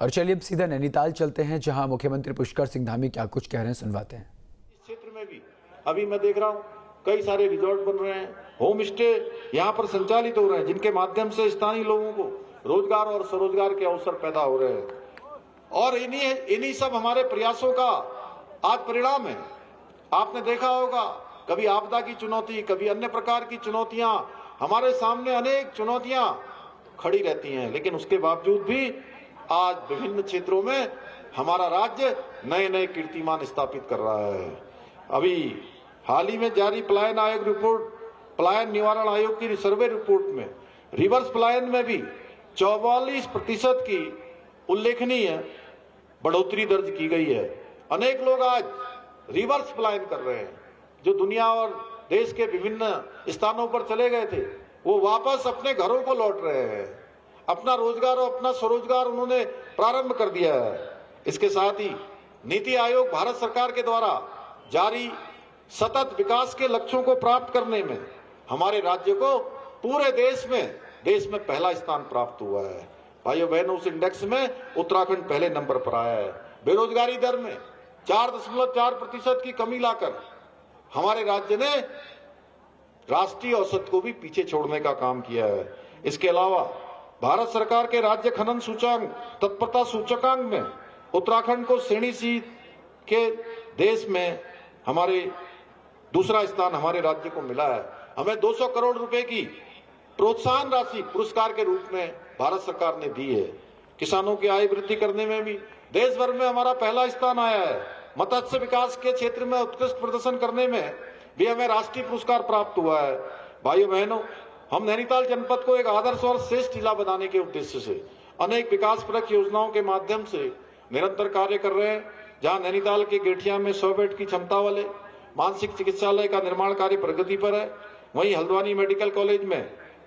और चलिए अब सीधा नैनीताल चलते हैं, जहां मुख्यमंत्री पुष्कर सिंह धामी क्या कुछ कह रहे हैं, सुनवाते हैं। इस क्षेत्र में भी अभी मैं देख रहा हूं कई सारे रिजॉर्ट बन रहे हैं, होम स्टे यहां पर संचालित हो रहे हैं, जिनके माध्यम से स्थानीय लोगों को रोजगार और स्वरोजगार के अवसर पैदा हो रहे हैं। और इन्हीं सब हमारे प्रयासों का आज परिणाम है। आपने देखा होगा कभी आपदा की चुनौती, कभी अन्य प्रकार की चुनौतियां, हमारे सामने अनेक चुनौतियां खड़ी रहती हैं, लेकिन उसके बावजूद भी आज विभिन्न क्षेत्रों में हमारा राज्य नए नए कीर्तिमान स्थापित कर रहा है। अभी हाल ही में जारी पलायन आयोग रिपोर्ट, पलायन निवारण आयोग की सर्वे रिपोर्ट में रिवर्स पलायन में भी 44% की उल्लेखनीय बढ़ोतरी दर्ज की गई है। अनेक लोग आज रिवर्स पलायन कर रहे हैं, जो दुनिया और देश के विभिन्न स्थानों पर चले गए थे, वो वापस अपने घरों को लौट रहे हैं। अपना रोजगार और अपना स्वरोजगार उन्होंने प्रारंभ कर दिया है। इसके साथ ही नीति आयोग भारत सरकार के द्वारा जारी सतत विकास के लक्ष्यों को प्राप्त करने में हमारे राज्य को पूरे देश में पहला स्थान प्राप्त हुआ है। भाइयों बहनों, उस इंडेक्स में उत्तराखंड पहले नंबर पर आया है। बेरोजगारी दर में 4.4% की कमी लाकर हमारे राज्य ने राष्ट्रीय औसत को भी पीछे छोड़ने का काम किया है। इसके अलावा भारत सरकार के राज्य खनन सूचकांक तत्परता सूचकांक में उत्तराखंड को श्रेणी सी के देश में हमारे दूसरा स्थान हमारे राज्य को मिला है। हमें 200 करोड़ रुपए की प्रोत्साहन राशि पुरस्कार के रूप में भारत सरकार ने दी है। किसानों की आय वृद्धि करने में भी देश भर में हमारा पहला स्थान आया है। मत्स्य विकास के क्षेत्र में उत्कृष्ट प्रदर्शन करने में भी हमें राष्ट्रीय पुरस्कार प्राप्त हुआ है। भाइयों बहनों, हम नैनीताल जनपद को एक आदर्श और श्रेष्ठ जिला बनाने के उद्देश्य से अनेक विकासपरक योजनाओं के माध्यम से निरंतर कार्य कर रहे हैं। जहां नैनीताल के गेठिया में 100 बेड की क्षमता वाले मानसिक चिकित्सालय का निर्माण कार्य प्रगति पर है, वहीं हल्द्वानी मेडिकल कॉलेज में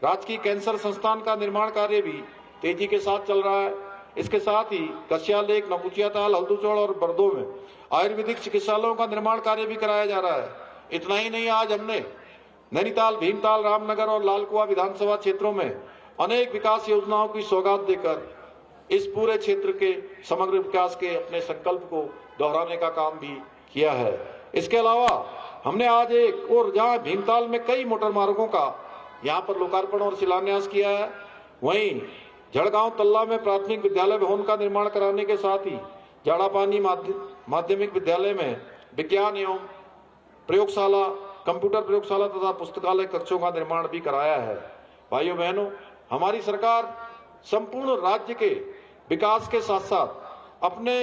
राजकीय कैंसर संस्थान का निर्माण कार्य भी तेजी के साथ चल रहा है। इसके साथ ही कसिया लेक, नकुचियाताल, हल्दूचौड़ और बरदो में आयुर्वेदिक चिकित्सालयों का निर्माण कार्य भी कराया जा रहा है। इतना ही नहीं, आज हमने नैनीताल, भीमताल, रामनगर और लालकुआ विधानसभा क्षेत्रों में अनेक विकास योजनाओं की सौगात देकर इस पूरे क्षेत्र के समग्र विकास के अपने संकल्प को दोहराने का काम भी किया है। इसके अलावा हमने आज एक और जहां भीमताल में कई मोटर मार्गों का यहां पर लोकार्पण और शिलान्यास किया है, वहीं जड़गांव तल्ला में प्राथमिक विद्यालय भवन का निर्माण कराने के साथ ही जाड़ापानी माध्यमिक विद्यालय में विज्ञान एवं प्रयोगशाला, कंप्यूटर प्रयोगशाला तथा पुस्तकालय कक्षों का निर्माण भी कराया है। भाइयों बहनों, हमारी सरकार संपूर्ण राज्य के विकास के साथ साथ अपने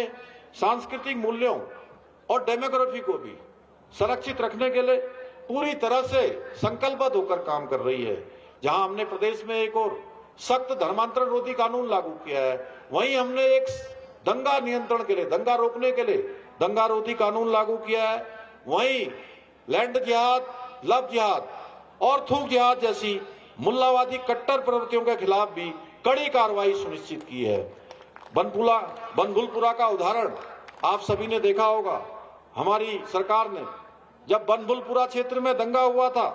सांस्कृतिक मूल्यों और डेमोग्राफी को भी संरक्षित रखने के लिए पूरी तरह से संकल्पबद्ध होकर काम कर रही है। जहां हमने प्रदेश में एक और सख्त धर्मांतरण रोधी कानून लागू किया है, वहीं हमने एक दंगा नियंत्रण के लिए, दंगा रोकने के लिए दंगा रोधी कानून लागू किया है। वहीं लैंड जिहाद, लव जिहाद और थूक जिहाद जैसी मुल्लावादी कट्टर प्रवृत्तियों के खिलाफ भी कड़ी कार्रवाई सुनिश्चित की है। बनभूलपुरा का उदाहरण आप सभी ने देखा होगा। हमारी सरकार ने जब बनभूलपुरा क्षेत्र में दंगा हुआ था,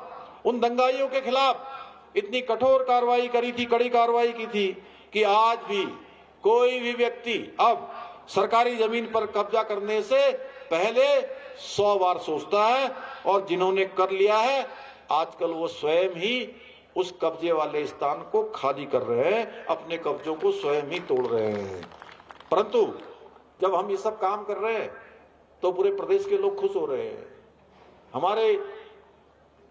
उन दंगाइयों के खिलाफ इतनी कठोर कार्रवाई करी थी, कड़ी कार्रवाई की थी कि आज भी कोई भी व्यक्ति अब सरकारी जमीन पर कब्जा करने से पहले 100 बार सोचता है, और जिन्होंने कर लिया है आजकल वो स्वयं ही उस कब्जे वाले स्थान को खाली कर रहे हैं, अपने कब्जों को स्वयं ही तोड़ रहे हैं। परंतु जब हम ये सब काम कर रहे हैं तो पूरे प्रदेश के लोग खुश हो रहे हैं। हमारे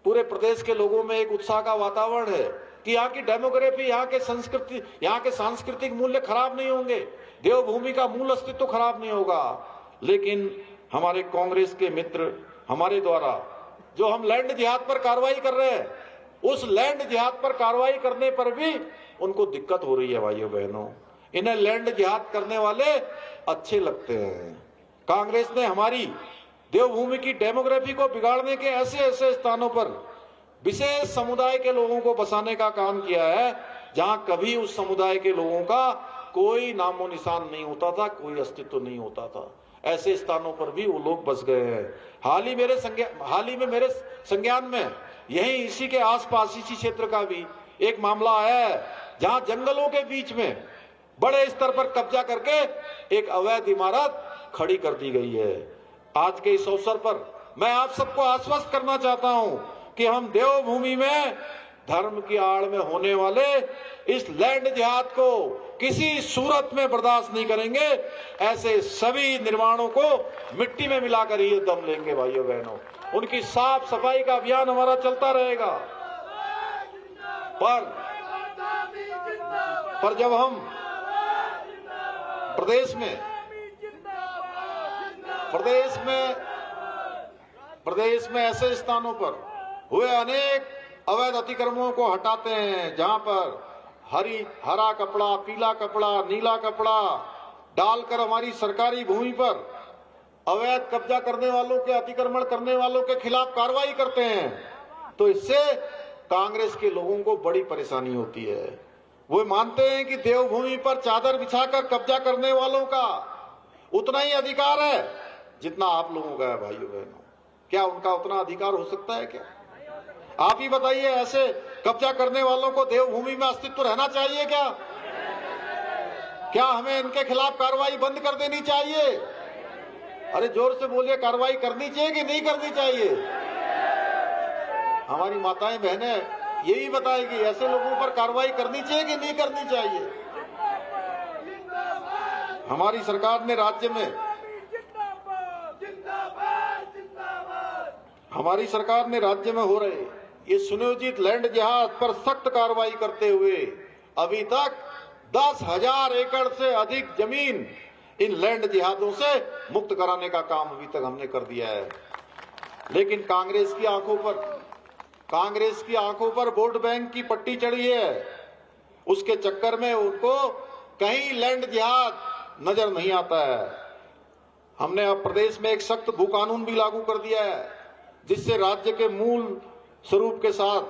पूरे प्रदेश के लोगों में एक उत्साह का वातावरण है कि यहाँ की डेमोग्राफी, यहाँ के संस्कृति, यहाँ के सांस्कृतिक मूल्य खराब नहीं होंगे, देवभूमि का मूल अस्तित्व खराब नहीं होगा। लेकिन हमारे कांग्रेस के मित्र हमारे द्वारा जो हम लैंड जिहाद पर कार्रवाई कर रहे हैं, उस लैंड जिहाद पर कार्रवाई करने पर भी उनको दिक्कत हो रही है। भाइयों बहनों, इन्हें लैंड जिहाद करने वाले अच्छे लगते हैं। कांग्रेस ने हमारी देवभूमि की डेमोग्राफी को बिगाड़ने के ऐसे ऐसे स्थानों पर विशेष समुदाय के लोगों को बसाने का काम किया है, जहां कभी उस समुदाय के लोगों का कोई नामो निशान नहीं होता था, कोई अस्तित्व नहीं होता था। ऐसे स्थानों पर भी वो लोग बस गए हैं। हाल ही में मेरे संज्ञान में यही इसी के आसपास इसी क्षेत्र का भी एक मामला आया है, जहां जंगलों के बीच में बड़े स्तर पर कब्जा करके एक अवैध इमारत खड़ी कर दी गई है। आज के इस अवसर पर मैं आप सबको आश्वस्त करना चाहता हूं कि हम देवभूमि में धर्म की आड़ में होने वाले इस लैंड जिहाद को किसी सूरत में बर्दाश्त नहीं करेंगे। ऐसे सभी निर्माणों को मिट्टी में मिलाकर ही दम लेंगे भाइयों बहनों। उनकी साफ सफाई का अभियान हमारा चलता रहेगा। पर जब हम प्रदेश में ऐसे स्थानों पर हुए अनेक अवैध अतिक्रमणों को हटाते हैं, जहां पर हरा कपड़ा, पीला कपड़ा, नीला कपड़ा डालकर हमारी सरकारी भूमि पर अवैध कब्जा करने वालों के, अतिक्रमण करने वालों के खिलाफ कार्रवाई करते हैं, तो इससे कांग्रेस के लोगों को बड़ी परेशानी होती है। वो मानते हैं कि देवभूमि पर चादर बिछाकर कब्जा करने वालों का उतना ही अधिकार है जितना आप लोगों का है भाइयों बहनों। क्या उनका उतना अधिकार हो सकता है क्या? आप ही बताइए, ऐसे कब्जा करने वालों को देवभूमि में अस्तित्व रहना चाहिए क्या? क्या हमें इनके खिलाफ कार्रवाई बंद कर देनी चाहिए? अरे जोर से बोलिए, कार्रवाई करनी चाहिए कि नहीं करनी चाहिए? हमारी माताएं बहनें यही बताएगी, ऐसे लोगों पर कार्रवाई करनी चाहिए कि नहीं करनी चाहिए? हमारी सरकार ने राज्य में हो रहे ये सुनियोजित लैंड जिहाद पर सख्त कार्रवाई करते हुए अभी तक 10,000 एकड़ से अधिक जमीन इन लैंड जिहादों से मुक्त कराने का काम अभी तक हमने कर दिया है। लेकिन कांग्रेस की आंखों पर वोट बैंक की पट्टी चढ़ी है। उसके चक्कर में उनको कहीं लैंड जिहाद नजर नहीं आता है। हमने अब प्रदेश में एक सख्त भू कानून भी लागू कर दिया है, जिससे राज्य के मूल स्वरूप के साथ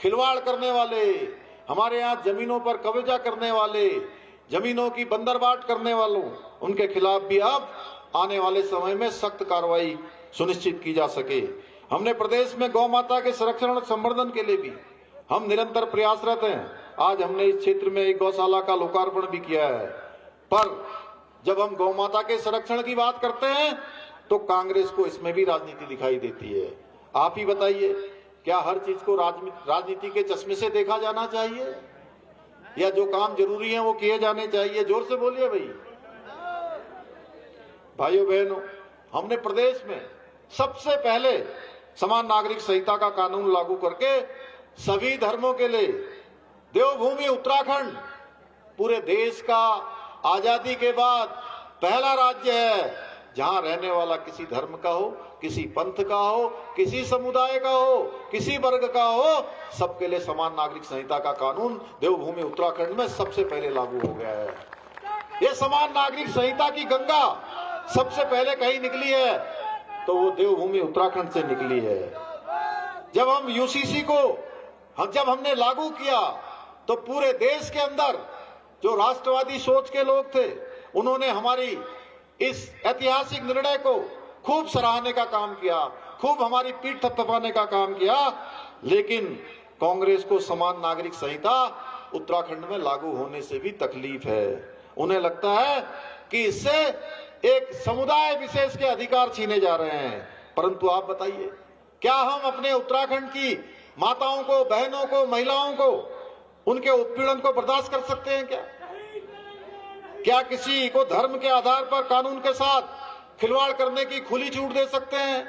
खिलवाड़ करने वाले, हमारे यहाँ जमीनों पर कब्जा करने वाले, जमीनों की बंदरबाट करने वालों, उनके खिलाफ भी अब आने वाले समय में सख्त कार्रवाई सुनिश्चित की जा सके। हमने प्रदेश में गौ माता के संरक्षण और संवर्धन के लिए भी हम निरंतर प्रयासरत हैं। आज हमने इस क्षेत्र में एक गौशाला का लोकार्पण भी किया है। पर जब हम गौ माता के संरक्षण की बात करते हैं तो कांग्रेस को इसमें भी राजनीति दिखाई देती है। आप ही बताइए, क्या हर चीज को राजनीति के चश्मे से देखा जाना चाहिए, या जो काम जरूरी है वो किए जाने चाहिए? जोर से बोलिए भाइयों बहनों, हमने प्रदेश में सबसे पहले समान नागरिक संहिता का कानून लागू करके सभी धर्मों के लिए देवभूमि उत्तराखंड पूरे देश का आजादी के बाद पहला राज्य है जहां रहने वाला किसी धर्म का हो, किसी पंथ का हो, किसी समुदाय का हो, किसी वर्ग का हो, सबके लिए समान नागरिक संहिता का कानून देवभूमि उत्तराखंड में सबसे पहले लागू हो गया है। ये समान नागरिक संहिता की गंगा सबसे पहले कहीं निकली है तो वो देवभूमि उत्तराखंड से निकली है। जब हम यूसीसी को जब हमने लागू किया तो पूरे देश के अंदर जो राष्ट्रवादी सोच के लोग थे, उन्होंने हमारी इस ऐतिहासिक निर्णय को खूब सराहने का काम किया, खूब हमारी पीठ थपथपाने का काम किया। लेकिन कांग्रेस को समान नागरिक संहिता उत्तराखंड में लागू होने से भी तकलीफ है। उन्हें लगता है कि इससे एक समुदाय विशेष के अधिकार छीने जा रहे हैं। परंतु आप बताइए, क्या हम अपने उत्तराखंड की माताओं को, बहनों को, महिलाओं को, उनके उत्पीड़न को बर्दाश्त कर सकते हैं क्या? क्या किसी को धर्म के आधार पर कानून के साथ खिलवाड़ करने की खुली छूट दे सकते हैं?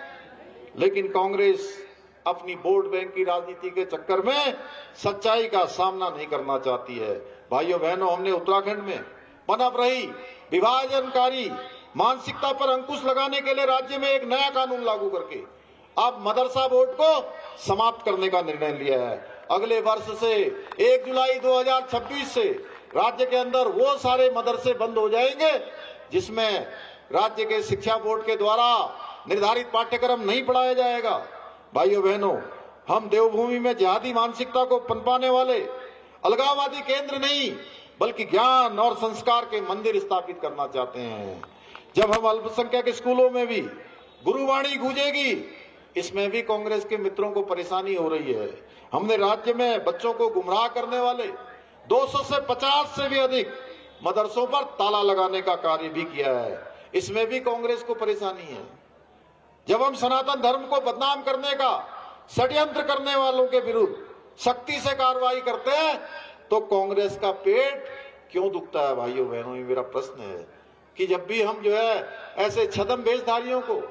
लेकिन कांग्रेस अपनी वोट बैंक की राजनीति के चक्कर में सच्चाई का सामना नहीं करना चाहती है। भाइयों बहनों, हमने उत्तराखंड में पनप रही विभाजनकारी मानसिकता पर अंकुश लगाने के लिए राज्य में एक नया कानून लागू करके अब मदरसा बोर्ड को समाप्त करने का निर्णय लिया है। अगले वर्ष से 1 जुलाई 2026 से राज्य के अंदर वो सारे मदरसे बंद हो जाएंगे जिसमें राज्य के शिक्षा बोर्ड के द्वारा निर्धारित पाठ्यक्रम नहीं पढ़ाया जाएगा। भाइयों बहनों, हम देवभूमि में जिहादी मानसिकता को पनपाने वाले अलगाववादी केंद्र नहीं बल्कि ज्ञान और संस्कार के मंदिर स्थापित करना चाहते हैं। जब हम अल्पसंख्यक स्कूलों में भी गुरुवाणी गूंजेगी, इसमें भी कांग्रेस के मित्रों को परेशानी हो रही है। हमने राज्य में बच्चों को गुमराह करने वाले 200 से 50 से भी अधिक मदरसों पर ताला लगाने का कार्य भी किया है। इसमें भी कांग्रेस को परेशानी है। जब हम सनातन धर्म को बदनाम करने का षड्यंत्र करने वालों के विरुद्ध सख्ती से कार्रवाई करते हैं तो कांग्रेस का पेट क्यों दुखता है? भाइयों बहनों, ये मेरा प्रश्न है कि जब भी हम जो है ऐसे छद्म वेशधारियों को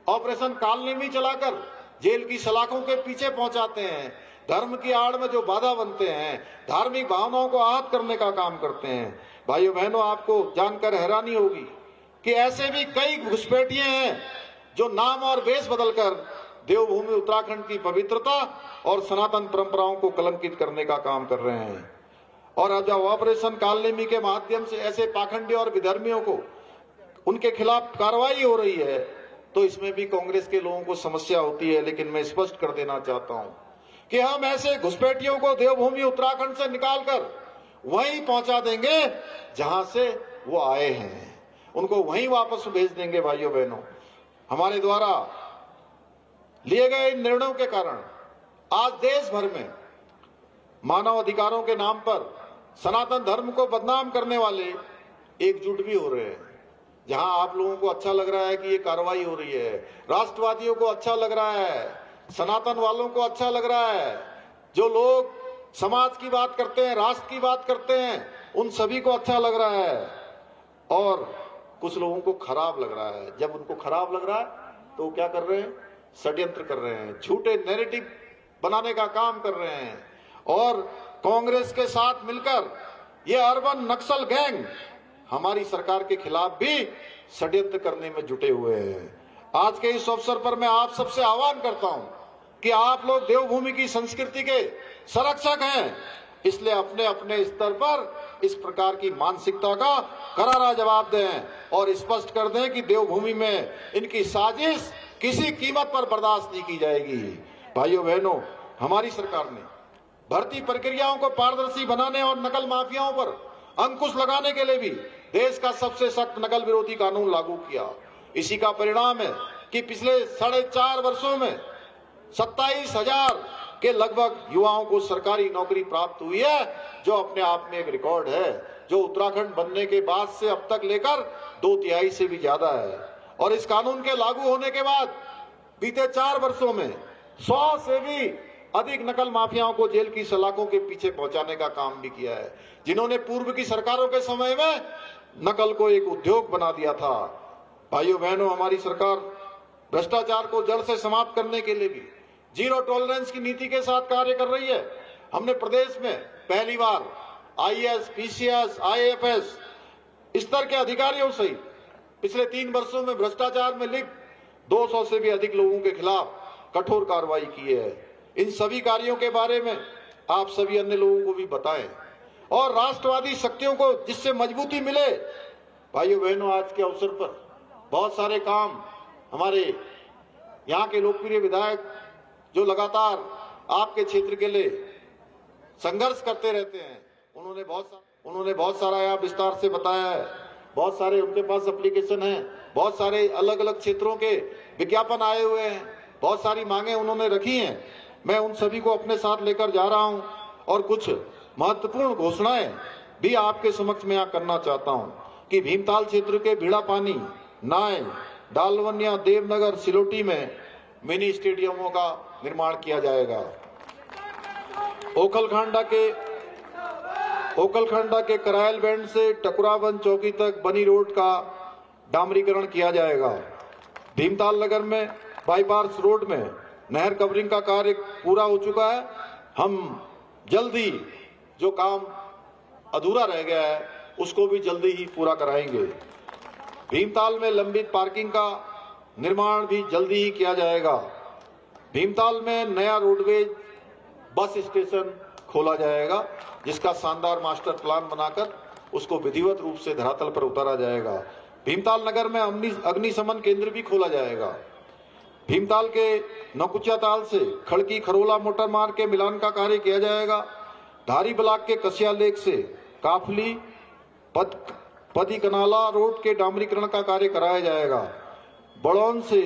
ऑपरेशन कालनेमी चलाकर जेल की सलाखों के पीछे पहुंचाते हैं, धर्म की आड़ में जो बाधा बनते हैं, धार्मिक भावनाओं को आहत करने का काम करते हैं, भाइयों बहनों, आपको जानकर हैरानी होगी कि ऐसे भी कई घुसपैठिए हैं जो नाम और वेश बदलकर देवभूमि उत्तराखंड की पवित्रता और सनातन परंपराओं को कलंकित करने का काम कर रहे हैं। और जब ऑपरेशन कालनेमी के माध्यम से ऐसे पाखंडी और विधर्मियों को उनके खिलाफ कार्रवाई हो रही है तो इसमें भी कांग्रेस के लोगों को समस्या होती है। लेकिन मैं स्पष्ट कर देना चाहता हूं कि हम ऐसे घुसपैठियों को देवभूमि उत्तराखंड से निकालकर वहीं पहुंचा देंगे जहां से वो आए हैं, उनको वहीं वापस भेज देंगे। भाइयों बहनों, हमारे द्वारा लिए गए इन निर्णयों के कारण आज देश भर में मानव अधिकारों के नाम पर सनातन धर्म को बदनाम करने वाले एकजुट भी हो रहे हैं। जहां आप लोगों को अच्छा लग रहा है कि ये कार्रवाई हो रही है, राष्ट्रवादियों को अच्छा लग रहा है, सनातन वालों को अच्छा लग रहा है, जो लोग समाज की बात करते हैं, राष्ट्र की बात करते हैं, उन सभी को अच्छा लग रहा है और कुछ लोगों को खराब लग रहा है। जब उनको खराब लग रहा है तो क्या कर रहे हैं? षड्यंत्र कर रहे हैं, झूठे नैरेटिव बनाने का काम कर रहे हैं और कांग्रेस के साथ मिलकर ये अर्बन नक्सल गैंग हमारी सरकार के खिलाफ भी षड्यंत्र करने में जुटे हुए हैं। आज के इस अवसर पर मैं आप सबसे आह्वान करता हूं कि आप लोग देवभूमि की संस्कृति के संरक्षक हैं, इसलिए अपने अपने स्तर पर इस प्रकार की मानसिकता का करारा जवाब दें और स्पष्ट कर दें कि देवभूमि में इनकी साजिश किसी कीमत पर बर्दाश्त नहीं की जाएगी। भाइयों बहनों, हमारी सरकार ने भर्ती प्रक्रियाओं को पारदर्शी बनाने और नकल माफियाओं पर अंकुश लगाने के लिए भी देश का सबसे सख्त नकल विरोधी कानून लागू किया। इसी का परिणाम है कि पिछले 4.5 वर्षों में 27,000 के लगभग युवाओं को सरकारी नौकरी प्राप्त हुई है, जो अपने आप में एक रिकॉर्ड है, जो उत्तराखंड बनने के बाद से अब तक लेकर 2/3 से भी ज्यादा है। और इस कानून के लागू होने के बाद बीते 4 वर्षों में 100 से भी अधिक नकल माफियाओं को जेल की सलाखों के पीछे पहुंचाने का काम भी किया है, जिन्होंने पूर्व की सरकारों के समय में नकल को एक उद्योग बना दिया था। भाइयों बहनों, हमारी सरकार भ्रष्टाचार को जड़ से समाप्त करने के लिए भी जीरो टॉलरेंस की नीति के साथ कार्य कर रही है। हमने प्रदेश में पहली बार आईएएस, पीसीएस, आईएफएस स्तर के अधिकारियों सहित पिछले 3 वर्षों में भ्रष्टाचार में लिप्त 200 से भी अधिक लोगों के खिलाफ कठोर कार्रवाई की है। इन सभी कार्यों के बारे में आप सभी अन्य लोगों को भी बताएं और राष्ट्रवादी शक्तियों को जिससे मजबूती मिले। भाइयों बहनों, आज के अवसर पर बहुत सारे काम हमारे यहाँ के लोकप्रिय विधायक जो लगातार आपके क्षेत्र के लिए संघर्ष करते रहते हैं, उन्होंने बहुत सारा यहाँ विस्तार से बताया है। बहुत सारे उनके पास एप्लीकेशन है, बहुत सारे अलग अलग क्षेत्रों के विज्ञापन आए हुए हैं, बहुत सारी मांगे उन्होंने रखी हैं। मैं उन सभी को अपने साथ लेकर जा रहा हूं और कुछ महत्वपूर्ण घोषणाएं भी आपके समक्ष में यहाँ करना चाहता हूं कि भीमताल क्षेत्र के भीड़ापानी, नाय, डालवनिया, देवनगर, सिलोटी में मिनी स्टेडियमों का निर्माण किया जाएगा। ओखलखांडा के करायल बैंड से टकुराबंद चौकी तक बनी रोड का डामरीकरण किया जाएगा। भीमताल नगर में बाईपास रोड में नहर कवरिंग का कार्य पूरा हो चुका है। हम जल्दी जो काम अधूरा रह गया है उसको भी जल्दी ही पूरा कराएंगे। भीमताल में लंबित पार्किंग का निर्माण भी जल्दी ही किया जाएगा। भीमताल में नया रोडवेज बस स्टेशन खोला जाएगा, जिसका शानदार मास्टर प्लान बनाकर उसको विधिवत रूप से धरातल पर उतारा जाएगा। भीमताल नगर में अग्निशमन केंद्र भी खोला जाएगा। भीमताल के नौकुचिया ताल से खड़की खरोला मोटर मार्ग के मिलान का कार्य किया जाएगा। धारी ब्लॉक के कसिया लेक से काफली पदी कनाला रोड के डामरीकरण का कार्य कराया जाएगा। बड़ौन से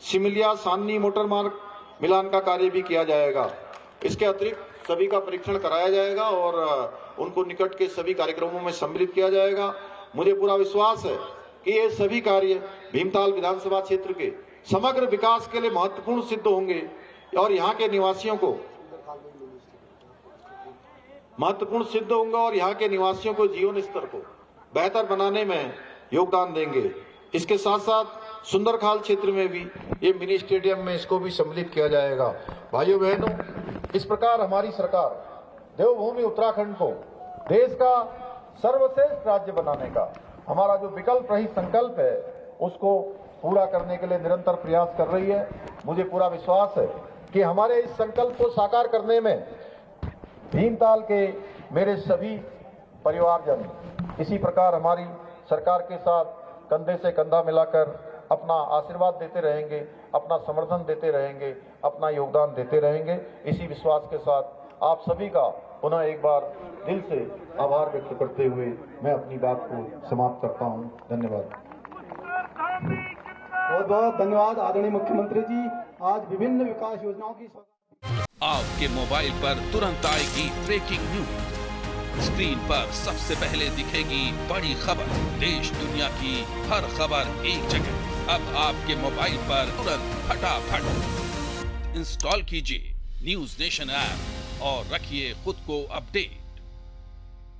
सिमलिया सान्नी मोटर मार्ग मिलान का कार्य भी किया जाएगा। इसके अतिरिक्त सभी का परीक्षण कराया जाएगा और उनको निकट के सभी कार्यक्रमों में सम्मिलित किया जाएगा। मुझे पूरा विश्वास है कि ये सभी कार्य भीमताल विधानसभा क्षेत्र के समग्र विकास के लिए महत्वपूर्ण सिद्ध होंगे और यहाँ के निवासियों को जीवन स्तर को बेहतर बनाने में योगदान देंगे। इसके साथ साथ सुंदरखाल क्षेत्र में भी ये मिनी स्टेडियम में इसको भी सम्मिलित किया जाएगा। भाइयों बहनों, इस प्रकार हमारी सरकार देवभूमि उत्तराखंड को देश का सर्वश्रेष्ठ राज्य बनाने का हमारा जो विकल्प रहित संकल्प है उसको पूरा करने के लिए निरंतर प्रयास कर रही है। मुझे पूरा विश्वास है कि हमारे इस संकल्प को साकार करने में भीमताल के मेरे सभी परिवारजन इसी प्रकार हमारी सरकार के साथ कंधे से कंधा मिलाकर अपना आशीर्वाद देते रहेंगे, अपना समर्थन देते रहेंगे, अपना योगदान देते रहेंगे। इसी विश्वास के साथ आप सभी का पुनः एक बार दिल से आभार व्यक्त करते हुए मैं अपनी बात को समाप्त करता हूं। धन्यवाद। बहुत बहुत धन्यवाद आदरणीय मुख्यमंत्री जी। आज विभिन्न विकास योजनाओं की आपके मोबाइल पर तुरंत आएगी ब्रेकिंग न्यूज। स्क्रीन पर सबसे पहले दिखेगी बड़ी खबर। देश दुनिया की हर खबर एक जगह। अब आपके मोबाइल पर तुरंत फटाफट इंस्टॉल कीजिए न्यूज नेशन ऐप और रखिए खुद को अपडेट।